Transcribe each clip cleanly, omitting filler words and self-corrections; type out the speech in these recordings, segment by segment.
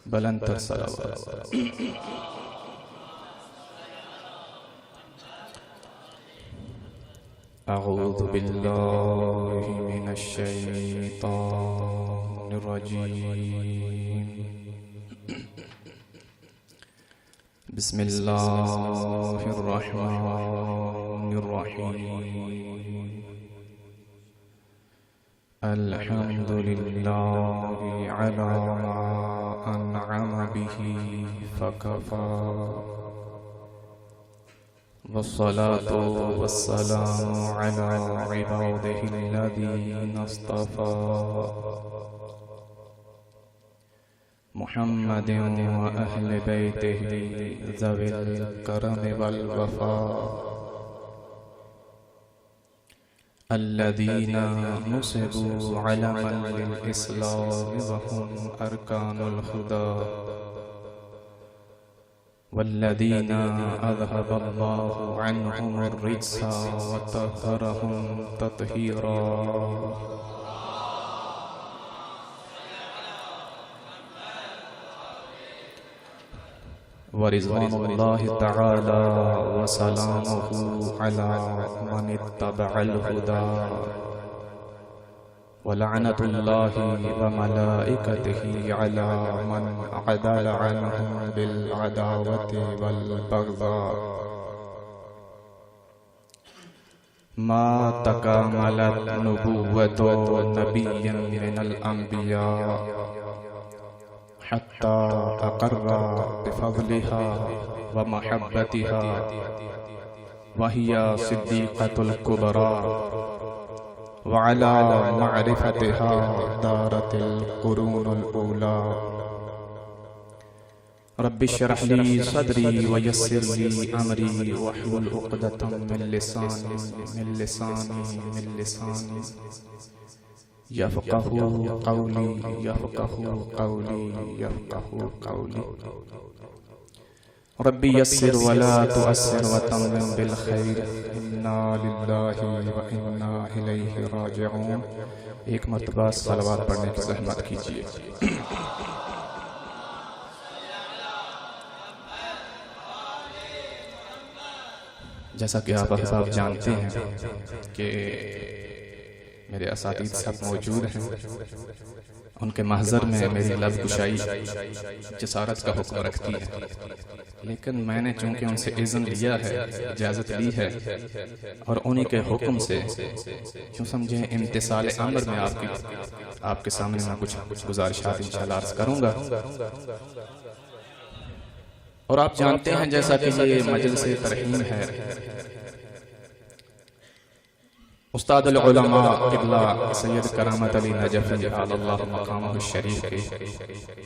بلند تر صلوات۔ اعوذ باللہ من الشیطان الرجیم، بسم اللہ الرحمن الرحیم، الحمد للہ علی ما انعم به فکفی، والصلاة والسلام على عباده الذين اصطفى، محمد وأهل بيته ذوي الكرم والوفاء، الذين نصبوا علما للإسلام وهم أركان الهدى، والذين أذهب الله عنهم الرجس وطهرهم تطهيرا، ورضوان الله تعالى وسلامه على من اتبع الهدى، ولعنة الله وملائكته على من عدل عنهم بالعداوة والبغضاء، ما تكاملت نبوة نبي من الأنبياء حتى أقر بفضلها ومحبتها، وهي صديقة الكبرى، وعلى معرفتها دارت القرون الأولى، رب اشرح لي صدري ويسر لي أمري واحلل عقدة من لساني يفقهوا قولي ربي يسر ولا تؤسر وتمم بالخير، إنا لله وإنا إليه راجعون۔ ایک مرتبہ صلوات پڑھنے کی زحمت کیجیے۔ جیسا کہ آپ احباب جانتے ہیں کہ میرے اساتذہ سب موجود ہیں، ان کے محضر میں میری لب کشائی جسارت کا حکم رکھتی ہے، لیکن میں نے چونکہ ان سے اذن لیا ہے، اجازت لی ہے، اور انہی کے حکم سے کیوں سمجھیں امتثال امر میں آپ کے سامنے میں کچھ گزارشات انشاءاللہ عرض کروں گا۔ اور آپ جانتے ہیں جیسا کہ یہ مجلس ترحیم ہے، استاد العلماء قبلہ سید کرامت علی نجفی علی اللہ مقامہ الشریف کے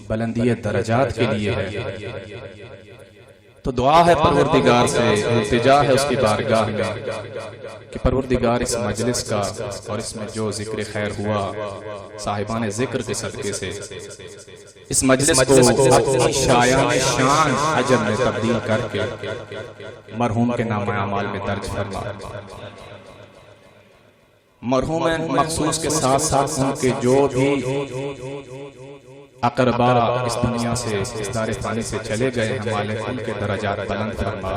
بلندی درجات کے لیے ہے، تو دعا ہے پروردگار سے، التجا ہے اس کی بارگاہ میں کہ پروردگار اس مجلس کا اور اس میں جو ذکر خیر ہوا صاحبان ذکر کے صدقے سے اس مجلس کو اپنی شایان شان اجر میں تبدیل کر کے مرحوم کے نام اعمال میں درج فرما، مرحوم مخصوص کے ساتھ ساتھ ان کے جو بھی اقربا اس دنیا سے اس دار فانی سے چلے گئے ہیں، مالک ان کے درجات بلند فرما،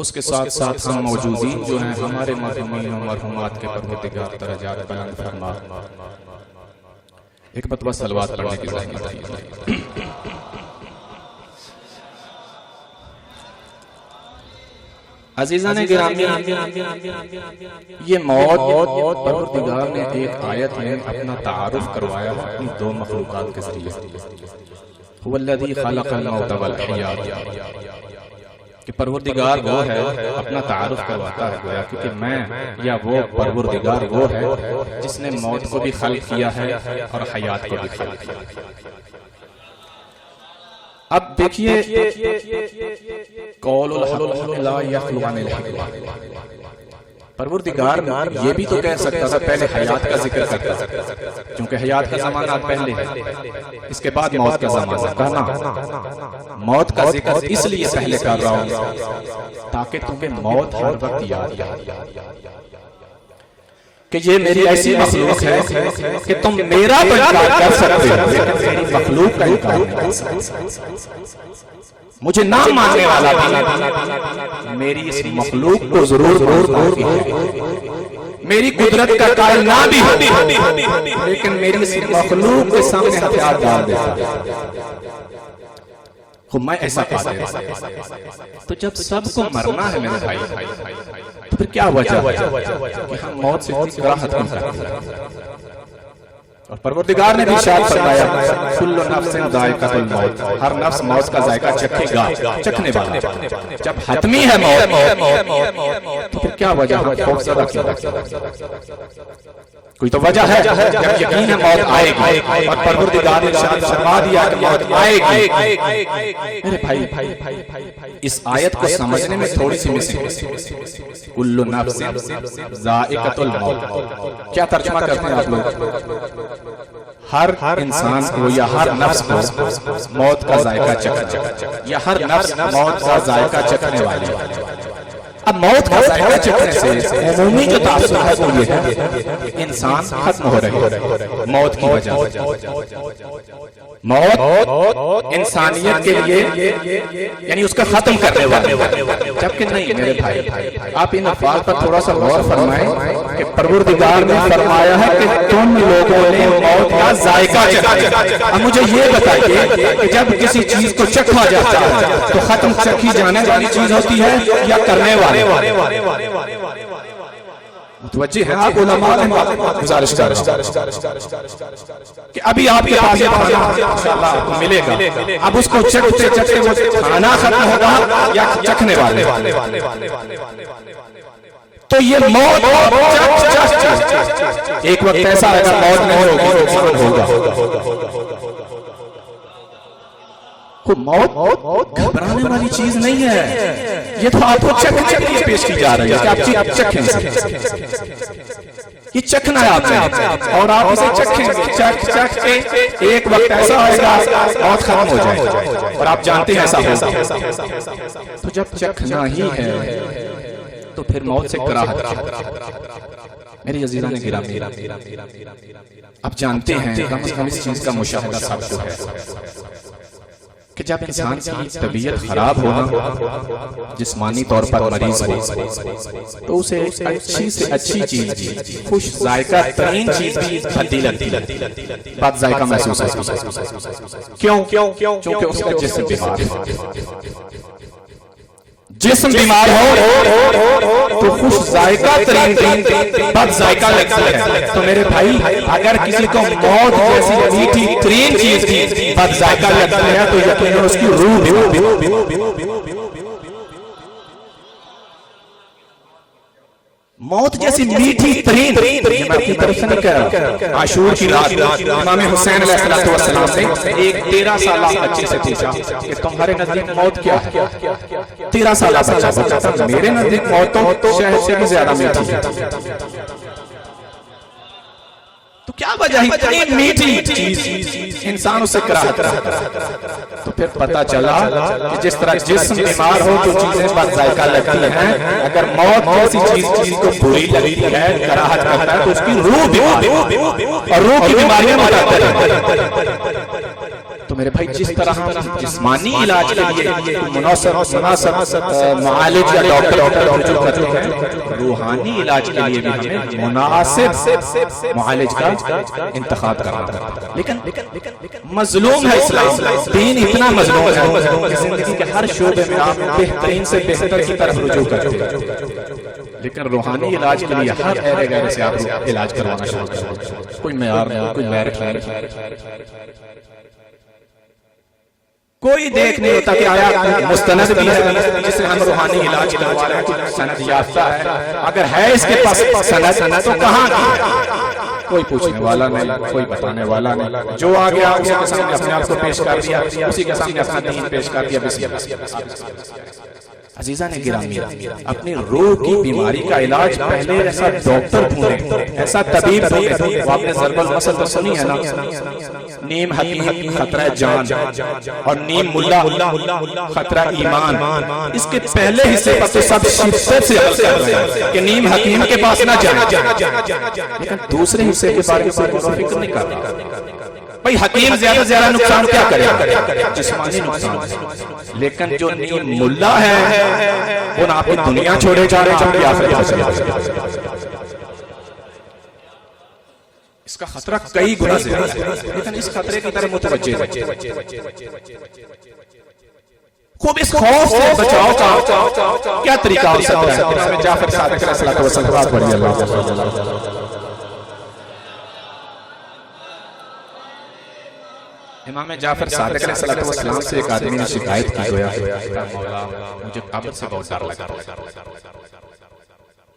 اس کے ساتھ ساتھ ہم موجودین جو ہیں ہمارے مرحومین و مرحومات کے پروردگار درجات بلند فرما۔ ایک مرتبہ صلوات پڑھنے کی زحمت ہے۔ عزیزان گرامی، یہ موت پروردگار نے ایک آیت میں اپنا تعارف کروایا اپنی دو مخلوقات کے ذریعے، هو الذی خلق الموت والحیات، کہ پروردگار وہ ہے، اپنا تعارف کرواتا ہے گویا کہ میں یا وہ پروردگار وہ ہے جس نے موت کو بھی خلق کیا ہے اور حیات کو بھی خلق کیا ہے۔ اب دیکھیے قول الحق لا یخلو عن الحکمہ، پروردگار یہ بھی تو کہہ سکتا تھا پہلے حیات کا ذکر کرتا، کیونکہ حیات کا زمانہ پہلے ہے، اس کے بعد موت کا زمانہ، کہنا موت کا ذکر اس لیے پہلے کر رہا ہوں تاکہ تمہیں موت ہر وقت یاد ہے۔ کہ یہ میری ایسی مخلوق ہے کہ تم میرا تو انکار کر سکتے ہو لیکن میری مخلوق کا انکار نہیں کر سکتے. مجھے نہ ماننے والا بھی میری اس مخلوق کو ضرور مانتا ہے. میری قدرت کا قائل نہ بھی ہو لیکن میری اس مخلوق کے سامنے ہتھیار ڈال دیتا ہے. میں ایسا قادر ہوں. تو جب سب کو مرنا ہے میرے بھائی تو پھر کیا وجہ ہے کہ ہم موت سے اتنی کراہت کیوں کرتے ہیں؟ اور پروردگار نے بھی ارشاد فرمایا کل نفس ذائقۃ الموت، ہر نفس موت کا ذائقہ چکھے گا، چکھنے والا. جب حتمی ہے موت تو پھر کیا وجہ ہم خوف زدہ کیوں؟ کوئی تو وجہ ہے. جب یقین ہے موت آئے گی اور پروردگار نے ارشاد فرما دیا کہ موت آئے گی. میرے بھائی اس آیت کو سمجھنے میں تھوڑی سی مسنگ ہے. کل نفس ذائقۃ الموت کیا ترجمہ کرتے ہیں آپ لوگ؟ ہر انسان کو یا ہر نفس کو موت کا ذائقہ چکھنا، یا ہر نفس موت کا ذائقہ چکھنے والی. اب موت کا ذائقہ چکھنے سے عمومی جو تاثر ہے وہ یہ ہے کہ انسان ختم ہو رہے ہیں موت کی وجہ سے. موت انسانیت کے لیے یعنی اس کا ختم کرنے والی. جبکہ نہیں میرے بھائی، آپ ان الفاظ پر تھوڑا سا غور فرمائیں کہ پروردگار نے فرمایا ہے کہ تم لوگوں نے موت کا ذائقہ چکھا. اب مجھے یہ بتائیے کہ جب کسی چیز کو چکھا جاتا ہے تو ختم چکھی جانے والی چیز ہوتی ہے یا کرنے والی؟ متوجہ ہیں آپ علماء نے گزارش کر کہ ابھی آپ کے پاس یہ کھانا انشاءاللہ آپ کو ملے گا. اب اس کو چکھتے چکھتے وہ کھانا ختم ہوگا یا چکھنے والے؟ تو یہ موت ایک وقت ایسا اگر موت نہیں ہوگی ہوگا. موت گھبرانے والی چیز نہیں ہے. یہ تو آپ کو چکھنے کے لیے پیش کی جا رہی ہے کہ آپ چکھیں گے. یہ چکھنا ہے آپ نے اور آپ اسے چکھیں گے. چکھ چکھ کے ایک وقت ایسا آئے گا موت ختم ہو جائے گا اور آپ جانتے ہیں ایسا ہوگا. تو جب چکھنا ہی ہے تو پھر موت سے کراہت کیا؟ میری عزیزان گرامی، آپ جانتے ہیں کم از کم اس چیز کا مشاہدہ سب کو ہے کہ جب انسان کی طبیعت خراب ہونا، جسمانی طور پر مریض ہو، تو اسے اچھی سے اچھی چیز بھی، خوش ذائقہ ترین چیز بھی بھدی لگتی، بد ذائقہ محسوس ہوتی ہے. کیوں؟ چونکہ اس کا جسم بیمار ہے. جسم بیمار ہو تو خوش ذائقہ ترین بد ذائقہ لگتا ہے. تو میرے بھائی اگر کسی کو موت جیسی میٹھی ترین چیز کی بد ذائقہ لگتا ہے تو یقیناً اس کی روح موت جیسی میٹھی ترین، میں اپنی طرف سے نہیں کہہ رہا. عاشور کی رات امام حسین علیہ السلام نے ایک 13 سالہ بچے سے پوچھا کہ تمہارے نزدیک موت کیا ہے؟ 13 سالہ بچہ تھا. میرے نزدیک موت تو شہد سے بھی زیادہ میٹھی ہے. تو کیا وجہ ہے اتنی میٹھی چیز انسان اسے کراہت کرتا ہے؟ تو پھر پتا چلا کہ جس طرح جسم بیمار ہو تو چیزیں بد ذائقہ لگتی ہیں، اگر موت جیسی چیز کو بری لگتی ہے، کراہت کرتا ہے، تو اس کی روح بیمار ہے اور روح کی بیماریاں بتاتے ہیں. تو میرے بھائی جس طرح ہم جسمانی علاج کے لیے مناسب معالج یا ڈاکٹر رجوع کرتے ہیں، روحانی علاج کے لیے بھی ہمیں مناسب معالج کا انتخاب کرنا ہے. لیکن مظلوم ہے اسلام، دین اتنا مظلوم ہے کہ زندگی کے ہر شعبے میں آپ بہترین سے بہتر کی طرف رجوع کرتے ہیں، لیکن روحانی علاج کے لیے ہر ایرے گیرے سے آپ علاج کروانا شروع کرتے ہیں. کوئی معیار نہیں، کوئی میرٹ نہیں، کوئی دیکھ نہیں ہوتا کہ آیا مستند بھی ہے جس سے ہم روحانی علاج کروا رہے ہیں، سند یافتہ ہے. اگر ہے اس کے پاس سند تو کہاں کی؟ کوئی پوچھنے والا نہیں، کوئی بتانے والا نہیں. جو آ گیا اسی کے سامنے اپنے آپ کو پیش کر دیا، اسی کے سامنے اپنا دین پیش کر دیا. بسم اللہ. عزیزان گرامی، اپنی روح کی بیماری کا علاج پہلے ایسا ڈاکٹر ڈھونڈیں، ایسا طبیب ڈھونڈیں. وہ آپ نے ضرب المثل تو سنی ہے نا نیم حکیم خطرہ جان اور نیم ملا خطرہ ایمان. اس کے پہلے حصے پر تو سب شدت سے عمل کر رہے ہیں کہ نیم حکیم کے پاس نہ جائیں، لیکن دوسرے حصے کے بارے میں فکر نہیں کر رہا. بھئی حکیم زیادہ زیادہ نقصان کیا کرے گا؟ جسمانی نقصان. لیکن جو نیم ملا ہے وہ نہ آپ کی دنیا چھوڑے جا رہے ہیں یا پھر اس کا خطرہ کئی گنا زیادہ ہے، لیکن اس خطرے کی طرف متوجہ ہے. خوب اس خوف سے بچاؤ کا کیا طریقہ ہو سکتا ہے؟ امام جعفر صادق علیہ السلام امام جعفر صادق علیہ السلام سے ایک آدمی نے شکایت کی گویا مولا مجھے قبر سے بہت ڈر لگتا ہے،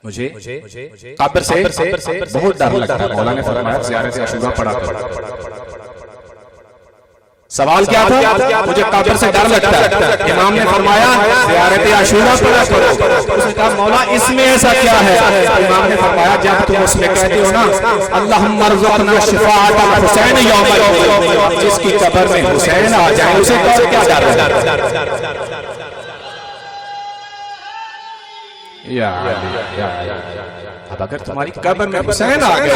مجھے قبر سے بہت ڈر لگتا ہے. مولا نے فرمایا زیارت عاشورہ پڑھا کرو. سوال کیا تھا؟ مجھے قبر سے ڈر لگتا ہے. امام نے فرمایا زیارت عاشورہ پڑھا کرو. اس نے کہا مولا اس میں ایسا کیا ہے؟ امام نے فرمایا جب تم اس میں کہتے ہو نا اللہم ارزقنا شفاعت الحسین یوم الدین، جس کی قبر میں حسین آ جائے اسے کیا ڈر ہے؟ یا اب اگر تمہاری قبر میں حسین آ گئے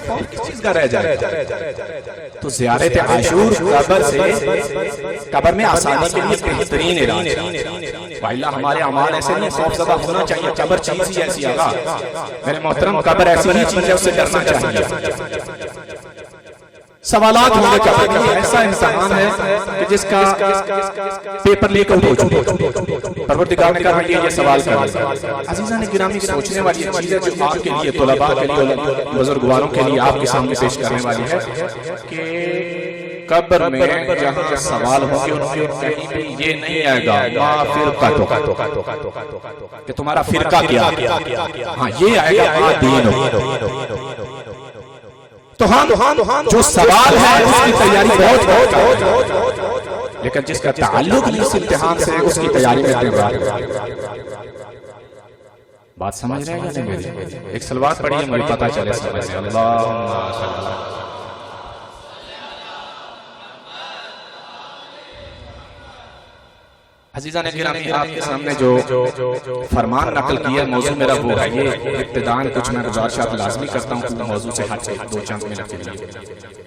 خوف کس چیز کا رہ جائے؟ تو زیارت عاشور قبر سے قبر میں آسانی کے لیے بہترین علاج ہے. وائلہ ہمارے اعمال ایسے نہیں، خوف زدہ ہونا چاہیے. قبر چیز ہی ایسی آگا میرے محترم، قبر ایسی ہی چیز ہے، اس سے ڈرنا چاہیے. سوالات ہونے کا ایسا امتحان ہے کہ جس کا پیپر لیک آؤٹ ہو چکے. پروردگار نے کہا یہ سوال کر عزیزان گرامی، سوچنے والی چیز ہے جو آپ کے لیے، طلباء کے لیے، بزرگواروں کے لیے آپ کے سامنے پیش کرنے والی ہے کہ قبر میں جہاں سوال ہوں گے ان کے کہیں پہ یہ نہیں آئے گا ما فرقہ کہ تمہارا فرقہ کیا، ہاں یہ آئے گا ما دین. تو ہم جو سوال ہے اس کی تیاری بہت، لیکن جس کا تعلق اس امتحان سے اس کی تیاری میں تیار ہے. بات سمجھ رہے ہیں یا نہیں؟ ایک سلوات پڑھیے مجھے پتہ چلے سمجھ سے. اللہم صلی اللہ. عزیزان گرامی، آپ کے سامنے جو فرمان نقل کیا موضوع میرا وہ ہے. یہ ابتداءً کچھ میں گزارشات لازمی کرتا ہوں کہ موضوع سے ہٹ کے 2 چند منٹ کے لیے